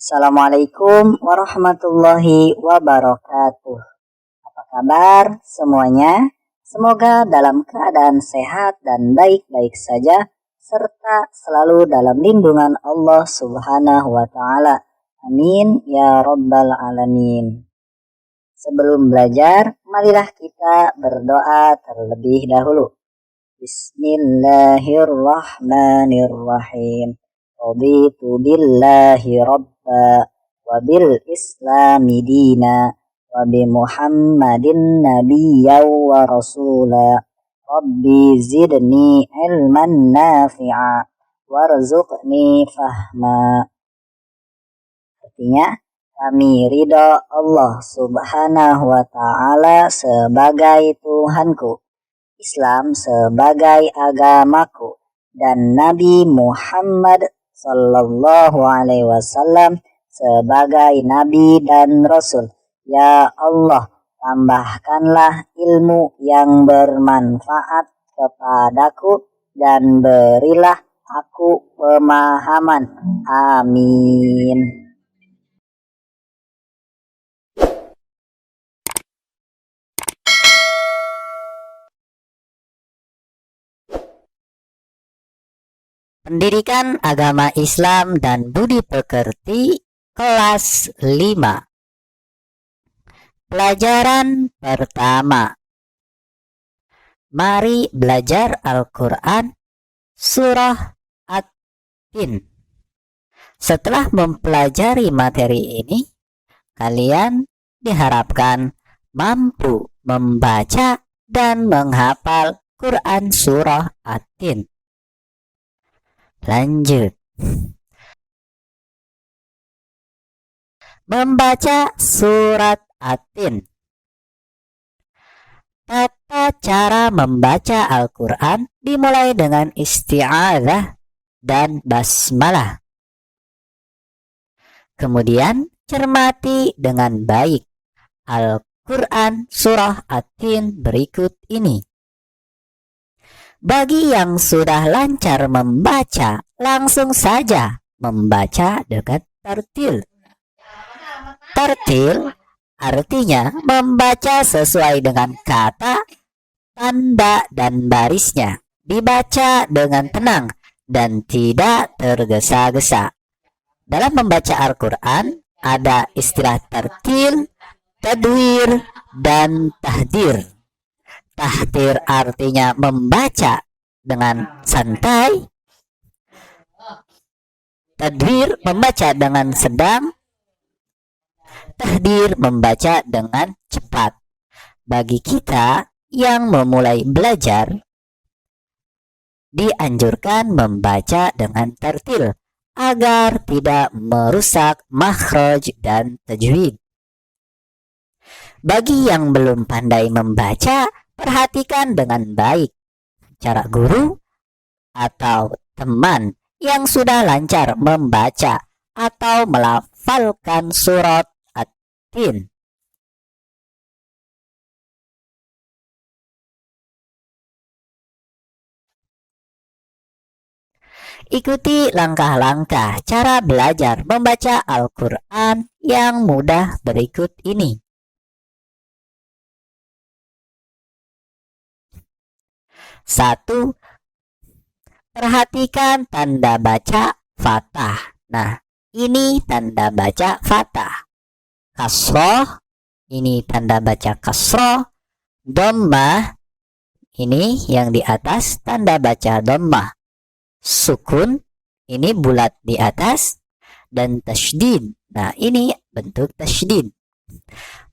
Assalamualaikum warahmatullahi wabarakatuh. Apa kabar semuanya? Semoga dalam keadaan sehat dan baik-baik saja, serta selalu dalam lindungan Allah Subhanahu wa Ta'ala. Amin ya Rabbal 'Alamin. Sebelum belajar, marilah kita berdoa terlebih dahulu. Bismillahirrahmanirrahim. Raditu billahi rabba wa bil islami dina wa bi muhammadin nabiyya wa rasula. Rabbi zidni ilman nafi'a warzuqni fahma. Artinya, kami ridho Allah Subhanahu wa Ta'ala sebagai Tuhanku, Islam sebagai agamaku, dan Nabi Muhammad Sallallahu Alaihi Wasallam sebagai Nabi dan Rasul. Ya Allah, tambahkanlah ilmu yang bermanfaat kepadaku dan berilah aku pemahaman. Amin. Pendidikan Agama Islam dan Budi Pekerti kelas 5. Pelajaran pertama. Mari belajar Al-Quran Surah At-Tin. Setelah mempelajari materi ini, kalian diharapkan mampu membaca dan menghafal Quran Surah At-Tin. Lanjut. Membaca surat At-Tin. Tata cara membaca Al-Quran dimulai dengan isti'adzah dan basmalah. Kemudian cermati dengan baik Al-Quran surah At-Tin berikut ini. Bagi yang sudah lancar membaca, langsung saja membaca dengan tartil. Tartil artinya membaca sesuai dengan kata, tanda, dan barisnya. Dibaca dengan tenang dan tidak tergesa-gesa. Dalam membaca Al-Quran, ada istilah tartil, tadwir, dan tahdir. Tahdir artinya membaca dengan santai. Tadwir membaca dengan sedang. Tahdir membaca dengan cepat. Bagi kita yang memulai belajar, dianjurkan membaca dengan tartil agar tidak merusak makhraj dan tajwid. Bagi yang belum pandai membaca, perhatikan dengan baik cara guru atau teman yang sudah lancar membaca atau melafalkan surat At-Tin. Ikuti langkah-langkah cara belajar membaca Al-Quran yang mudah berikut ini. 1. Perhatikan tanda baca fathah. Nah, ini tanda baca fathah. Kasroh, ini tanda baca kasroh. Dhammah, ini yang di atas tanda baca dhammah. Sukun, ini bulat di atas. Dan tasydid, nah ini bentuk tasydid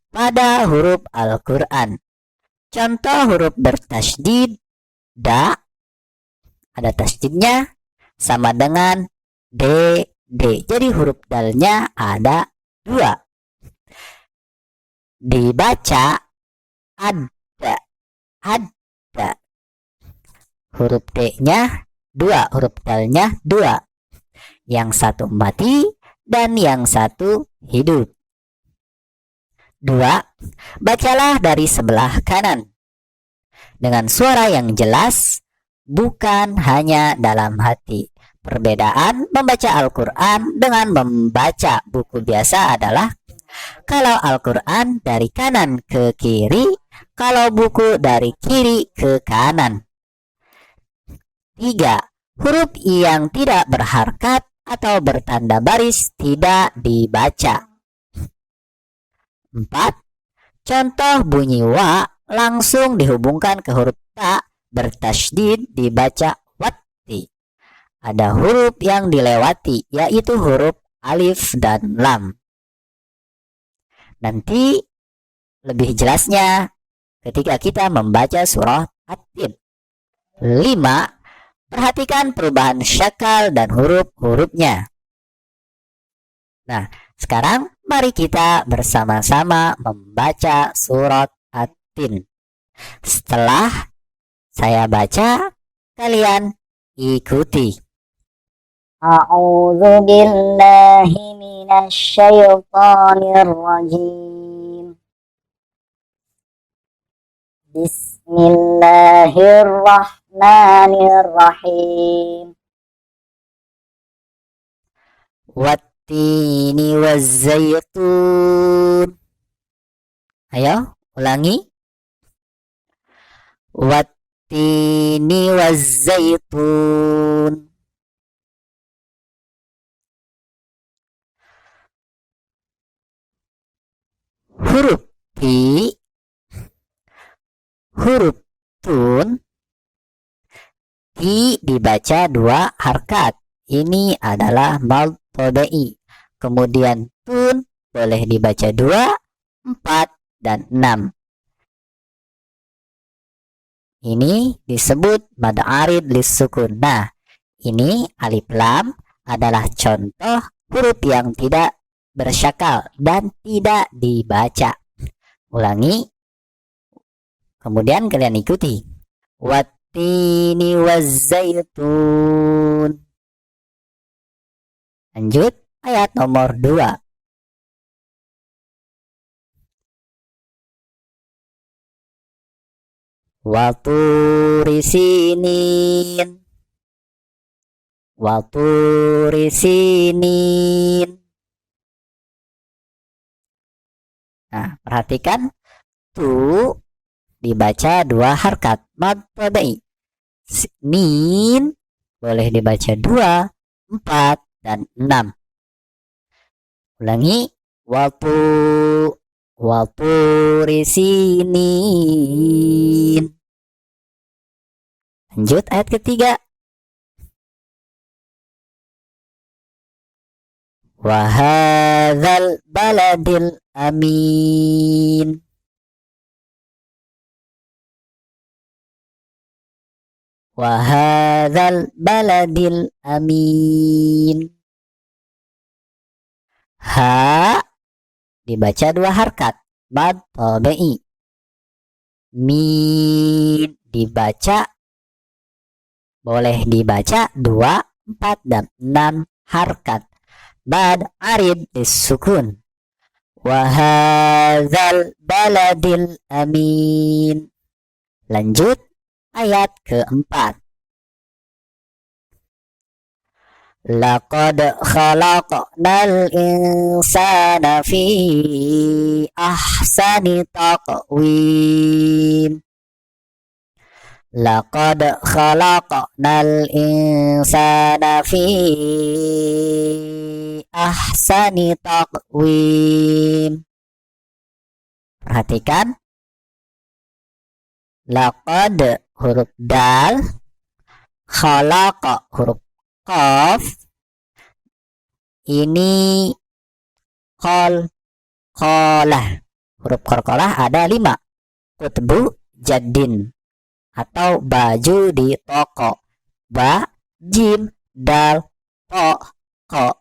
pada huruf Al-Quran. Contoh huruf bertasydid, da, ada tasydidnya, sama dengan d. Jadi huruf dalnya ada 2. Dibaca ada. Huruf d-nya 2, huruf dalnya 2. Yang satu mati dan yang satu hidup. 2. Bacalah dari sebelah kanan dengan suara yang jelas, bukan hanya dalam hati. Perbedaan membaca Al-Quran dengan membaca buku biasa adalah kalau Al-Quran dari kanan ke kiri, kalau buku dari kiri ke kanan. 3. Huruf yang tidak berharkat atau bertanda baris tidak dibaca. 4. Contoh bunyi wa langsung dihubungkan ke huruf ta bertasydid dibaca watti. Ada huruf yang dilewati, yaitu huruf alif dan lam. Nanti lebih jelasnya ketika kita membaca surah At-Tin. 5. Perhatikan perubahan syakal dan huruf-hurufnya. Nah, sekarang mari kita bersama-sama membaca surat At-Tin. Setelah saya baca, kalian ikuti. A'udzu billahi minasy syaithanir rajim. Bismillahirrahmanirrahim. Wattini wazzaitun. Ayo, ulangi. Wattini wazzaitun. Huruf ti, huruf tun, ti dibaca 2 harkat. Ini adalah mad tabi'i. Kemudian tun boleh dibaca 2, 4, dan 6. Ini disebut mad arid lis-sukun. Nah, ini alif lam adalah contoh huruf yang tidak bersyakal dan tidak dibaca. Ulangi. Kemudian kalian ikuti. Wattini wazzaitun. Lanjut ayat nomor 2. Waturi sinin. Waturi sinin. Nah, perhatikan tu dibaca 2 harkat mad tabi'i. Min boleh dibaca 2, 4, dan 6. Ulangi. Waturi sinin. Lanjut ayat ketiga. Wahadzal baladil amin. Wahadzal baladil amin. Ha dibaca 2 harkat mad tabi'i. Min dibaca boleh dibaca 2, 4, dan 6 harkat mad arid lis-sukun. Wahadzal baladil amin. Lanjut ayat keempat. Laqad khalaqnal insana fi ahsani taqwim. Laqad khalaqnal insana fi ahsani taqwim. Perhatikan. Laqad huruf dal, khalaqa huruf qaf. Ini qalqalah. Huruf qalqalah ada 5. Qutbu jaddin atau baju di toko. Ba, jim, dal, to, ko.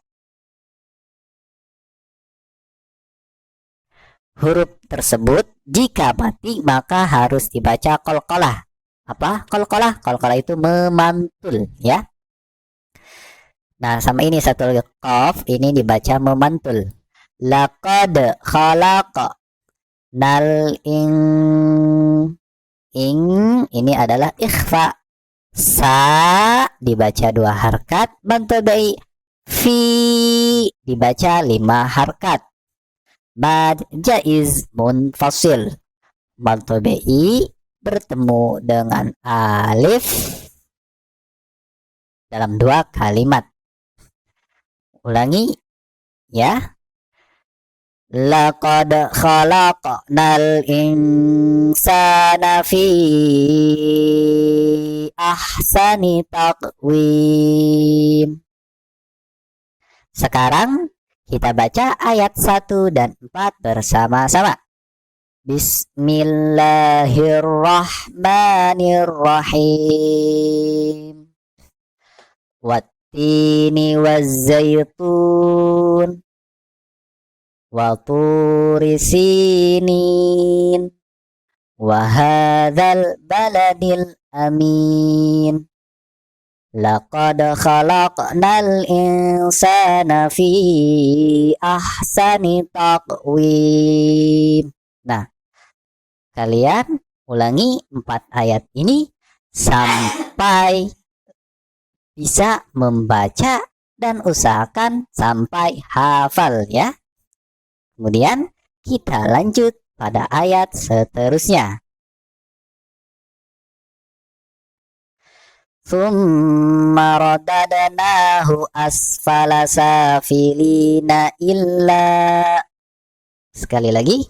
Huruf tersebut jika mati maka harus dibaca qalqalah. Apa qalqalah? Qalqalah itu memantul, ya. Nah, sama ini satu lagi qaf, ini dibaca memantul. Laqad khalaqnal ing ini adalah ikhfa, Sa dibaca 2 harkat. Mantobai. Fi dibaca 5 harkat. Bad jaiz munfasil. Mantobai bertemu dengan alif dalam 2 kalimat. Ulangi ya. Laqad khalaqnal insana fi ahsani taqwim. Sekarang kita baca ayat 1 dan 4 bersama-sama. Bismillahirrahmanirrahim. Wattini wazzaitun wa turi sinin wa hadzal baladil amin. Laqad khalaqnal insana fi ahsani taqwim. Nah, kalian ulangi 4 ayat ini sampai bisa membaca dan usahakan sampai hafal ya. Kemudian kita lanjut pada ayat seterusnya. Tsumma radadnahu asfala safilina illa. Sekali lagi.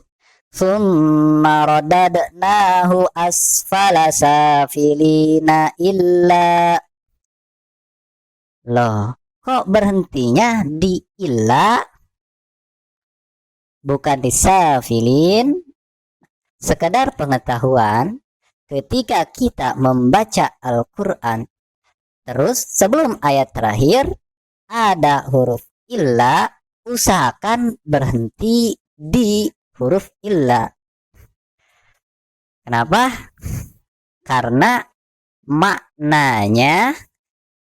Tsumma radadnahu asfala safilina illa. Loh, kok berhentinya di illa? Bukan di safilin. Sekedar pengetahuan, ketika kita membaca Al-Quran, terus sebelum ayat terakhir ada huruf illa, usahakan berhenti di huruf illa. Kenapa? Karena maknanya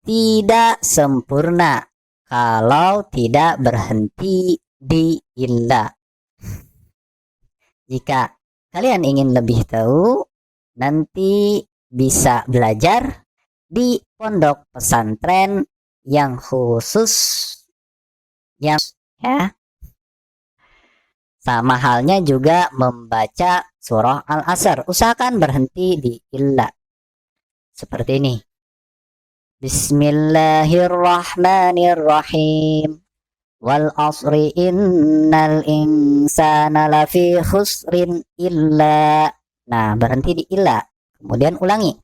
tidak sempurna kalau tidak berhenti di illa. Jika kalian ingin lebih tahu, nanti bisa belajar di pondok pesantren yang khusus ya. Sama halnya juga membaca surah Al-Asr, usahakan berhenti di illa. Seperti ini. Bismillahirrahmanirrahim. Wal asri innal insana lafi khusrin illa. Nah, berhenti di illa. Kemudian ulangi.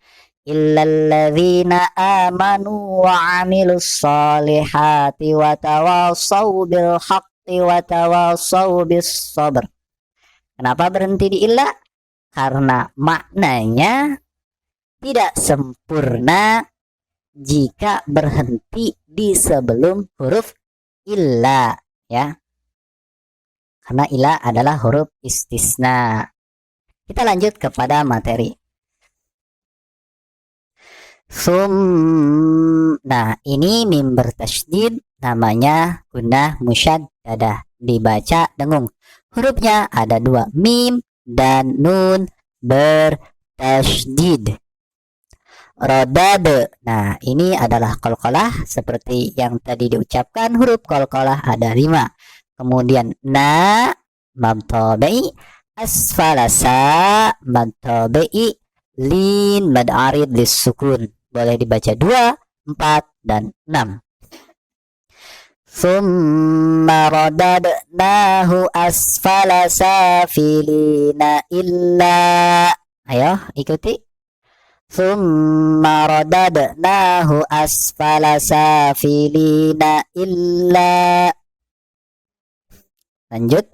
Illalladzina amanu wa amilus solihati wa tawasaw bil haqqi wa tawasaw bis sabr. Kenapa berhenti di illa? Karena maknanya tidak sempurna jika berhenti di sebelum huruf illa ya. Karena illa adalah huruf istisna. Kita lanjut kepada materi. Nah, ini mim bertasydid, namanya gunnah musyaddadah, dibaca dengung. Hurufnya ada 2, mim dan nun bertasydid. Rodad. Nah, ini adalah qalqalah seperti yang tadi diucapkan. Huruf qalqalah ada 5. Kemudian na mad tabi'i, asfala sa mad tabi'i, lin mad arid lis-sukun. Boleh dibaca 2, 4 dan 6. Tsumma radadnahu asfala safilina illa. Ayo ikuti. Tsumma radadnahu asfala safilina illa. Lanjut.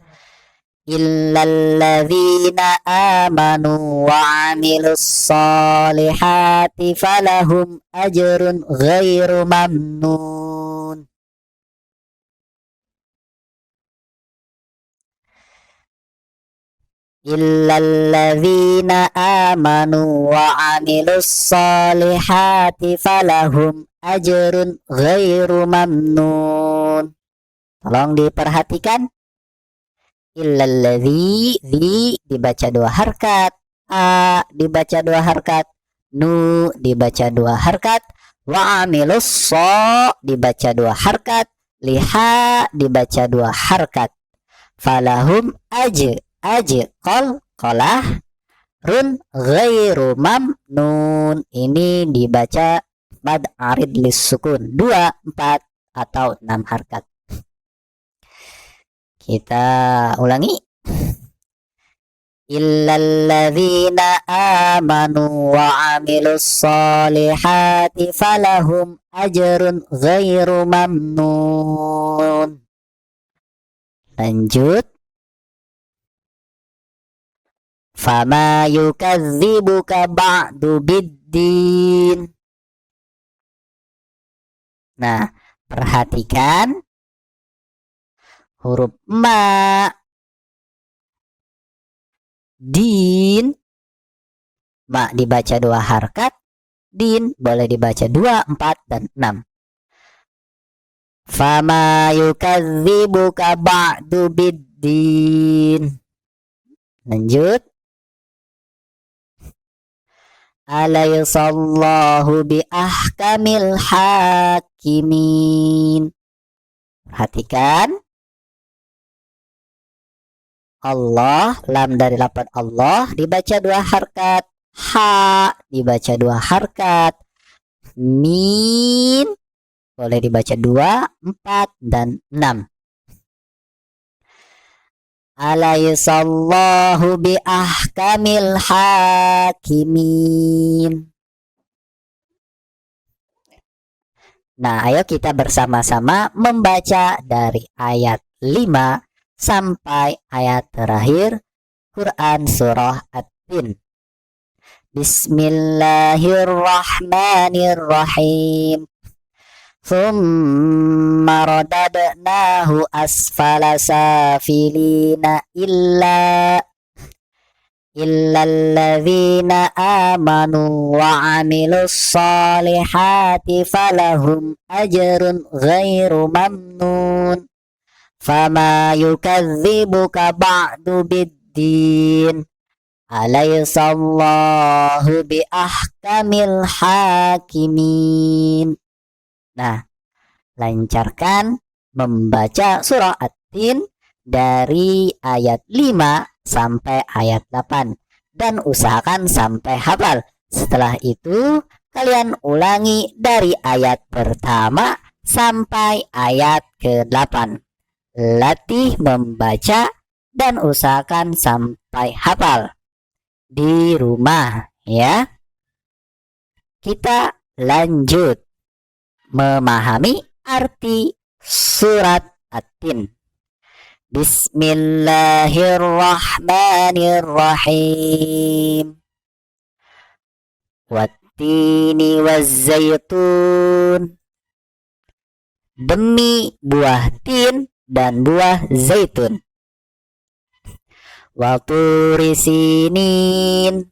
Illalladzina amanu wa amilus solihati falahum ajrun ghairu mamnun. Illalladzina amanu wa amilus solihati falahum ajrun ghairu mamnun. Tolong diperhatikan. Illalladzi, di dibaca 2 harkat, a dibaca 2 harkat, Nu dibaca 2 harkat, wa amilus so dibaca 2 harkat, liha dibaca 2 harkat. Falahum qalah, run ghairu mamnun ini dibaca mad arid lis sukun 2, 4 atau 6 harkat. Kita ulangi. Illalladzina amanu wa amilus solihati falahum ajrun ghairu mamnun. Lanjut. Fama yukadzibuka ba'du biddin. Nah, perhatikan huruf ma, din, ma dibaca 2 harkat, din boleh dibaca 2, 4, dan 6. Fama yukadzibuka ba'du biddin. Lanjut. Alaysallahu bi ahkamil hakimin. Perhatikan. Allah, lam dari lafaz Allah dibaca 2 harkat, ha dibaca 2 harkat, min boleh dibaca 2, 4, dan 6. Alaysallahu bi ahkamil hakimin. Nah, ayo kita bersama-sama membaca dari ayat 5 sampai ayat terakhir Quran surah At-Tin. Bismillahirrahmanirrahim. Thumma radadnahu asfala safilina illalladzina amanu wa amilus solihati falahum ajrun ghairu mamnun. Fama yukadzibuka ba'du biddin. Alaysallahu bi ahkamil hakimin. Nah, lancarkan membaca surah At-Tin dari ayat 5 sampai ayat 8 dan usahakan sampai hafal. Setelah itu kalian ulangi dari ayat pertama sampai ayat ke-8. Latih membaca dan usahakan sampai hafal di rumah ya. Kita lanjut memahami arti surat At-Tin. Bismillahirrahmanirrahim. Wattini wazzaitun. Demi buah tin dan buah zaitun. Wa turi sinin.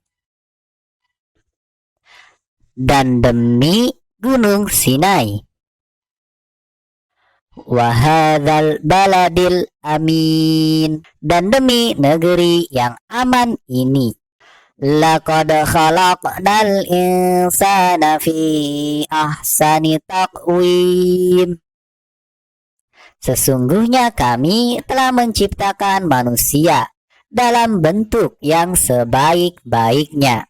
Dan demi Gunung Sinai. Wa hadzal baladil amin. Dan demi negeri yang aman ini. Laqad khalaqnal insana fi ahsani taqwim. Sesungguhnya kami telah menciptakan manusia dalam bentuk yang sebaik-baiknya.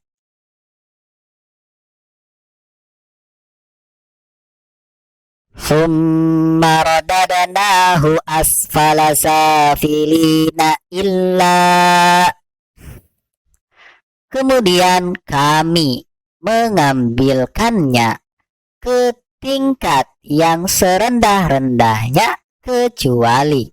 Summa radadnahu asfala safilina Kemudian kami mengambilkannya ke tingkat yang serendah-rendahnya kecuali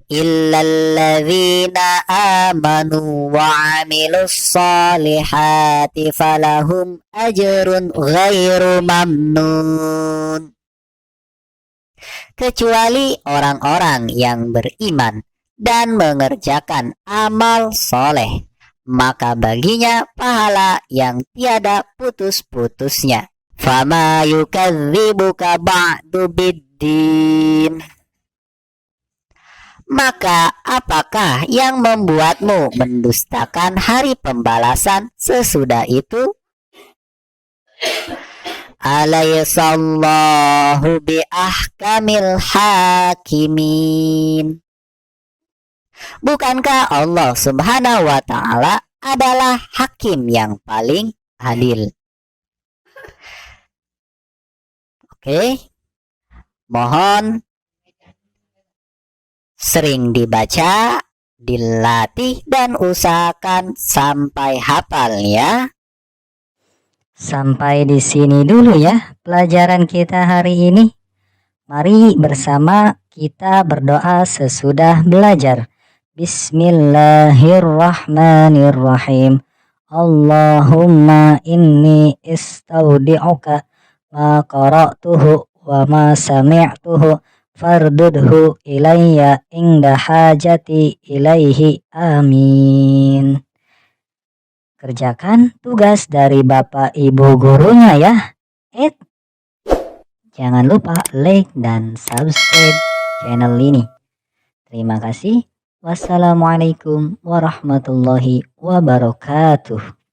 illalladzina amanu wa amilus solihati falahum ajrun ghairu mamnun. Kecuali orang-orang yang beriman dan mengerjakan amal soleh, maka baginya pahala yang tiada putus-putusnya. Fama yukadzibuka ba'du biddin. Maka apakah yang membuatmu mendustakan hari pembalasan sesudah itu? Alaysallahu biahkamil hakimin. Bukankah Allah Subhanahu wa Ta'ala adalah hakim yang paling adil? Oke, mohon sering dibaca, dilatih, dan usahakan sampai hafal ya. Sampai di sini dulu ya pelajaran kita hari ini. Mari bersama kita berdoa sesudah belajar. Bismillahirrahmanirrahim. Allahumma inni istaudi'uka ma qara'tuhu wa ma sami'tuhu fardudhu ilayya inda hajati ilaihi. Amin. Kerjakan tugas dari Bapak Ibu gurunya ya. Jangan lupa like dan subscribe channel ini. Terima kasih. Wassalamualaikum warahmatullahi wabarakatuh.